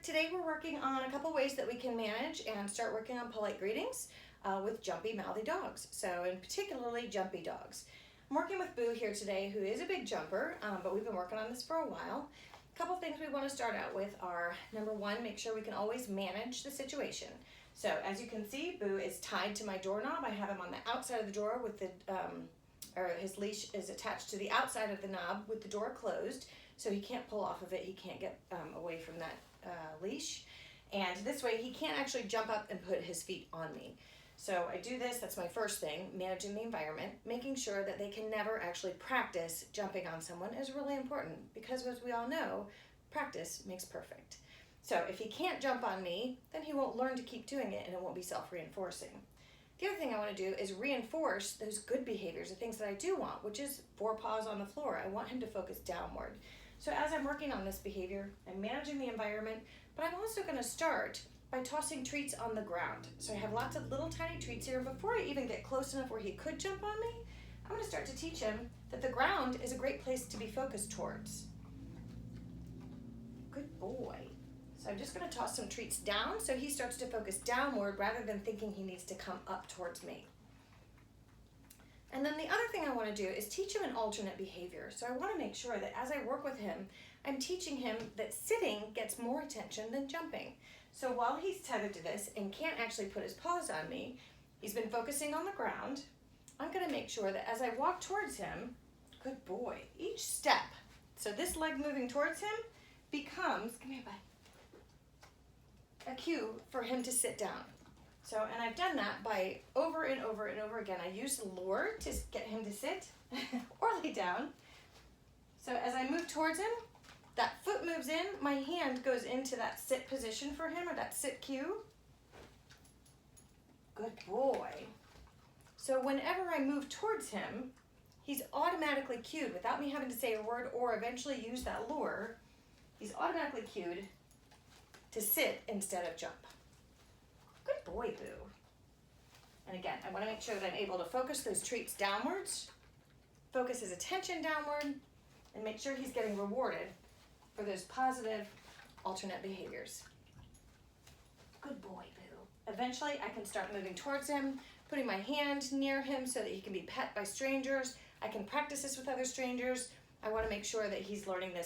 today we're working on a couple ways that we can manage and start working on polite greetings with jumpy, mouthy dogs. So, in particularly jumpy dogs. I'm working with Boo here today, who is a big jumper, but we've been working on this for a while. A couple things we want to start out with are, number one, make sure we can always manage the situation. So, as you can see, Boo is tied to my doorknob. I have him on the outside of the door with the, his leash is attached to the outside of the knob with the door closed, so he can't pull off of it. He can't get away from that leash, and this way he can't actually jump up and put his feet on me. So I do this, that's my first thing, managing the environment. Making sure that they can never actually practice jumping on someone is really important, because as we all know, practice makes perfect. So if he can't jump on me, then he won't learn to keep doing it, and it won't be self-reinforcing. The other thing I want to do is reinforce those good behaviors, the things that I do want, which is forepaws on the floor. I want him to focus downward. So as I'm working on this behavior, I'm managing the environment, but I'm also going to start by tossing treats on the ground. So I have lots of little tiny treats here. Before I even get close enough where he could jump on me, I'm going to start to teach him that the ground is a great place to be focused towards. Good boy. So I'm just going to toss some treats down so he starts to focus downward rather than thinking he needs to come up towards me. And then the other thing I want to do is teach him an alternate behavior. So I want to make sure that as I work with him, I'm teaching him that sitting gets more attention than jumping. So while he's tethered to this and can't actually put his paws on me, he's been focusing on the ground. I'm going to make sure that as I walk towards him, good boy, each step, so this leg moving towards him becomes, come here, bud, a cue for him to sit down. So, and I've done that by over and over and over again. I use the lure to get him to sit or lay down. So as I move towards him, that foot moves in, my hand goes into that sit position for him, or that sit cue. Good boy. So whenever I move towards him, he's automatically cued without me having to say a word or eventually use that lure. He's automatically cued to sit instead of jump. Good boy, Boo. And again, I want to make sure that I'm able to focus those treats downwards, focus his attention downward, and make sure he's getting rewarded for those positive alternate behaviors. Good boy, Boo. Eventually, I can start moving towards him, putting my hand near him so that he can be pet by strangers. I can practice this with other strangers. I want to make sure that he's learning this